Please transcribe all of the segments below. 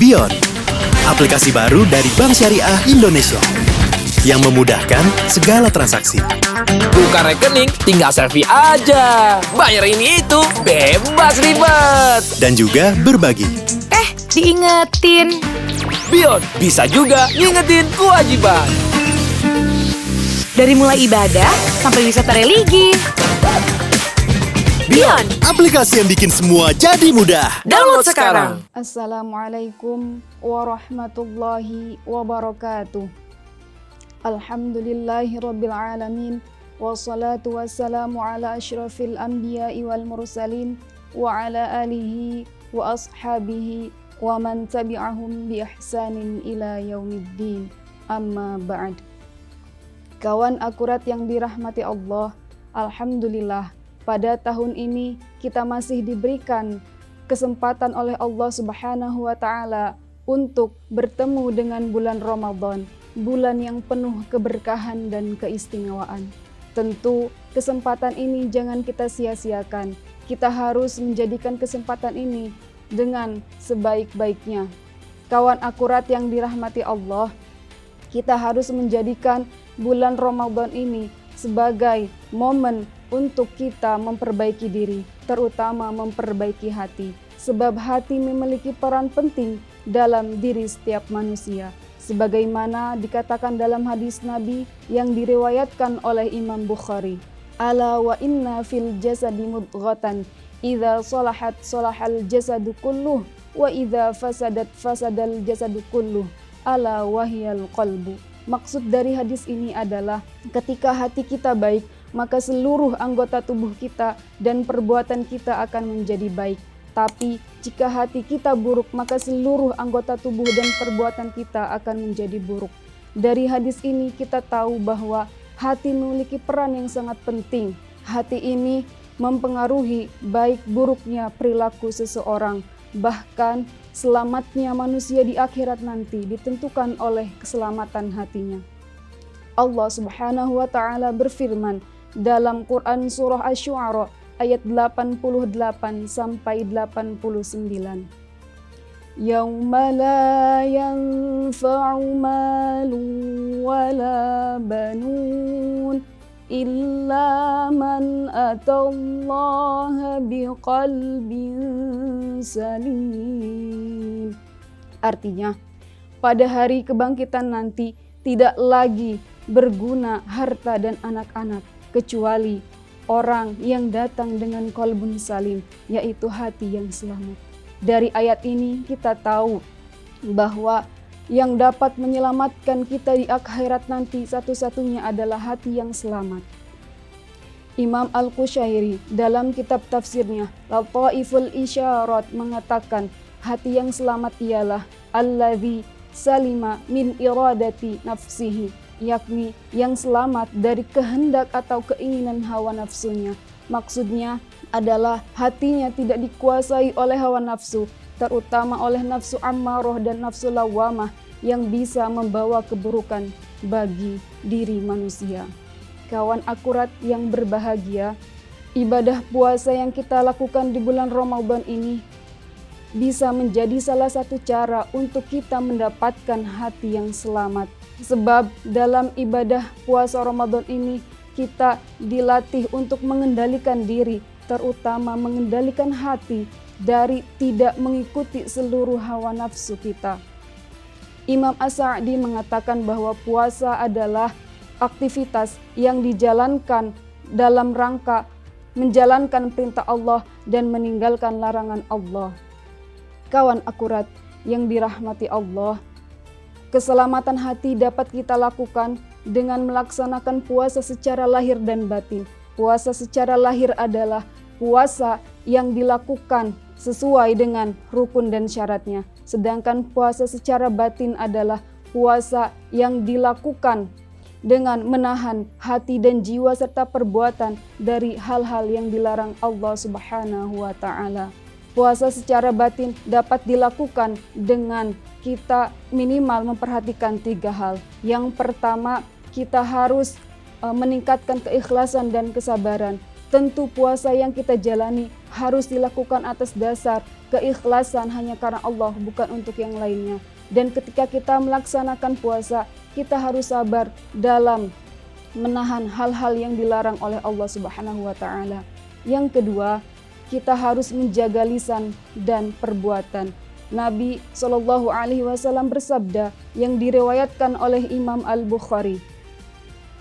Bion, aplikasi baru dari Bank Syariah Indonesia yang memudahkan segala transaksi. Buka rekening, tinggal selfie aja. Bayar ini itu, bebas ribet. Dan juga berbagi. Diingetin. Bion bisa juga ngingetin kewajiban. Dari mulai ibadah sampai wisata religi. Bion, Aplikasi yang bikin semua jadi mudah. Download sekarang. Assalamualaikum warahmatullahi wabarakatuh. Alhamdulillahirabbil alamin. Wassalatu wassalamu ala asyrafil anbiya'i wal mursalin wa ala alihi wa ashabihi wa man tabi'ahum bi ihsanin ila yaumiddin. Amma ba'd. Kawan akurat yang dirahmati Allah, alhamdulillah pada tahun ini kita masih diberikan kesempatan oleh Allah Subhanahu wa taala untuk bertemu dengan bulan Ramadan, bulan yang penuh keberkahan dan keistimewaan. Tentu kesempatan ini jangan kita sia-siakan. Kita harus menjadikan kesempatan ini dengan sebaik-baiknya. Kawan akurat yang dirahmati Allah, kita harus menjadikan bulan Ramadan ini sebagai momen untuk kita memperbaiki diri, terutama memperbaiki hati. Sebab hati memiliki peran penting dalam diri setiap manusia. Sebagaimana dikatakan dalam hadis Nabi yang diriwayatkan oleh Imam Bukhari. Ala wa inna fil jasadi mudghatan, idza salahat salahal jasadu kulluh, wa idza fasadat fasadal jasadu kulluh, ala wahyal qalbu. Maksud dari hadis ini adalah ketika hati kita baik, maka seluruh anggota tubuh kita dan perbuatan kita akan menjadi baik. Tapi jika hati kita buruk, maka seluruh anggota tubuh dan perbuatan kita akan menjadi buruk. Dari hadis ini kita tahu bahwa hati memiliki peran yang sangat penting. Hati ini mempengaruhi baik buruknya perilaku seseorang. Bahkan selamatnya manusia di akhirat nanti ditentukan oleh keselamatan hatinya. Allah Subhanahu wa taala berfirman dalam Quran surah Asy-Syu'ara ayat 88 sampai 89. Yauma la yanfa'u malun wala banun illa man atallaha biqalbin salim. Artinya, pada hari kebangkitan nanti tidak lagi berguna harta dan anak-anak kecuali orang yang datang dengan qalbun salim, yaitu hati yang selamat. Dari ayat ini kita tahu bahwa yang dapat menyelamatkan kita di akhirat nanti satu-satunya adalah hati yang selamat. Imam Al-Qushairi dalam kitab tafsirnya Lataiful Isyarat mengatakan hati yang selamat ialah alladzi salima min iradati nafsihi, yakni yang selamat dari kehendak atau keinginan hawa nafsunya. Maksudnya adalah hatinya tidak dikuasai oleh hawa nafsu, terutama oleh nafsu ammarah dan nafsu lawamah yang bisa membawa keburukan bagi diri manusia. Kawan akurat yang berbahagia, ibadah puasa yang kita lakukan di bulan Ramadan ini bisa menjadi salah satu cara untuk kita mendapatkan hati yang selamat. Sebab dalam ibadah puasa Ramadan ini kita dilatih untuk mengendalikan diri, terutama mengendalikan hati dari tidak mengikuti seluruh hawa nafsu kita. Imam As-Sa'di mengatakan bahwa puasa adalah aktivitas yang dijalankan dalam rangka menjalankan perintah Allah dan meninggalkan larangan Allah. Kawan akurat yang dirahmati Allah, keselamatan hati dapat kita lakukan dengan melaksanakan puasa secara lahir dan batin. Puasa secara lahir adalah puasa yang dilakukan sesuai dengan rukun dan syaratnya. Sedangkan puasa secara batin adalah puasa yang dilakukan dengan menahan hati dan jiwa serta perbuatan dari hal-hal yang dilarang Allah Subhanahu wa taala. Puasa secara batin dapat dilakukan dengan kita minimal memperhatikan 3 hal. Yang pertama, kita harus meningkatkan keikhlasan dan kesabaran. Tentu puasa yang kita jalani harus dilakukan atas dasar keikhlasan hanya karena Allah, bukan untuk yang lainnya. Dan ketika kita melaksanakan puasa, kita harus sabar dalam menahan hal-hal yang dilarang oleh Allah Subhanahu wa taala. Yang kedua, kita harus menjaga lisan dan perbuatan. Nabi Shallallahu alaihi wasallam bersabda yang diriwayatkan oleh Imam Al-Bukhari,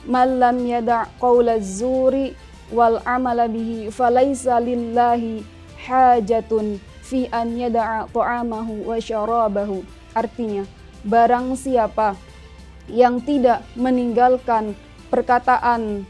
"Man lam yada' qaula zuri wal amala bihi falaisa lillahi hajatun fi an yada'a ta'amahu wa syarabahu." Artinya, barang siapa yang tidak meninggalkan perkataan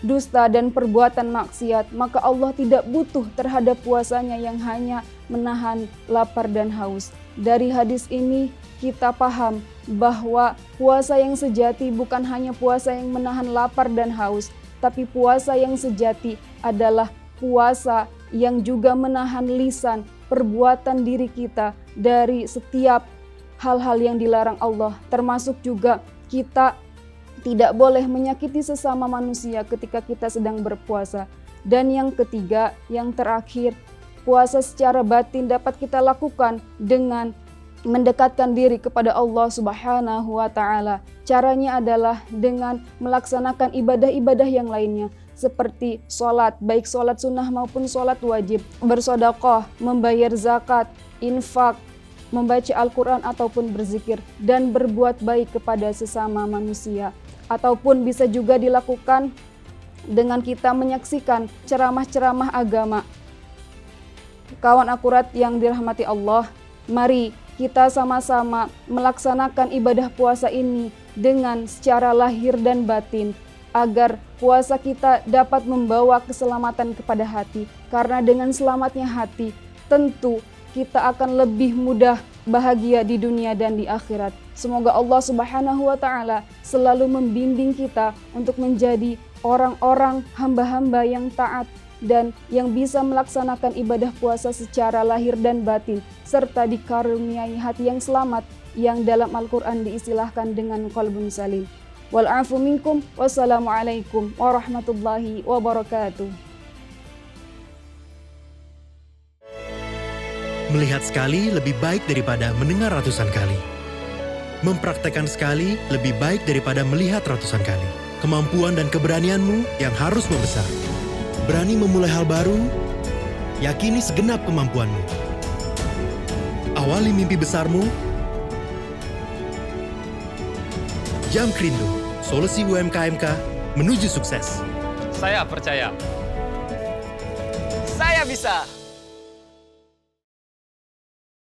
dusta dan perbuatan maksiat, maka Allah tidak butuh terhadap puasanya yang hanya menahan lapar dan haus. Dari hadis ini kita paham bahwa puasa yang sejati bukan hanya puasa yang menahan lapar dan haus, tapi puasa yang sejati adalah puasa yang juga menahan lisan, perbuatan diri kita dari setiap hal-hal yang dilarang Allah, termasuk juga kita tidak boleh menyakiti sesama manusia ketika kita sedang berpuasa. Dan yang ketiga, yang terakhir, puasa secara batin dapat kita lakukan dengan mendekatkan diri kepada Allah Subhanahu wa taala. Caranya adalah dengan melaksanakan ibadah-ibadah yang lainnya seperti sholat, baik sholat sunnah maupun sholat wajib, bersedekah, membayar zakat, infak, membaca Al-Quran ataupun berzikir, dan berbuat baik kepada sesama manusia. Ataupun bisa juga dilakukan dengan kita menyaksikan ceramah-ceramah agama. Kawan akurat yang dirahmati Allah, mari kita sama-sama melaksanakan ibadah puasa ini dengan secara lahir dan batin, agar puasa kita dapat membawa keselamatan kepada hati. Karena dengan selamatnya hati, tentu kita akan lebih mudah bahagia di dunia dan di akhirat. Semoga Allah Subhanahu wa taala selalu membimbing kita untuk menjadi orang-orang hamba-hamba yang taat dan yang bisa melaksanakan ibadah puasa secara lahir dan batin, serta dikaruniai hati yang selamat yang dalam Al-Quran diistilahkan dengan qalbun salim. Wal'afu minkum, wassalamualaikum warahmatullahi wabarakatuh. Melihat sekali lebih baik daripada mendengar ratusan kali. Mempraktekkan sekali lebih baik daripada melihat ratusan kali. Kemampuan dan keberanianmu yang harus membesar. Berani memulai hal baru, yakini segenap kemampuanmu. Awali mimpi besarmu. Jamkrindo, solusi UMKMK menuju sukses. Saya percaya. Saya bisa.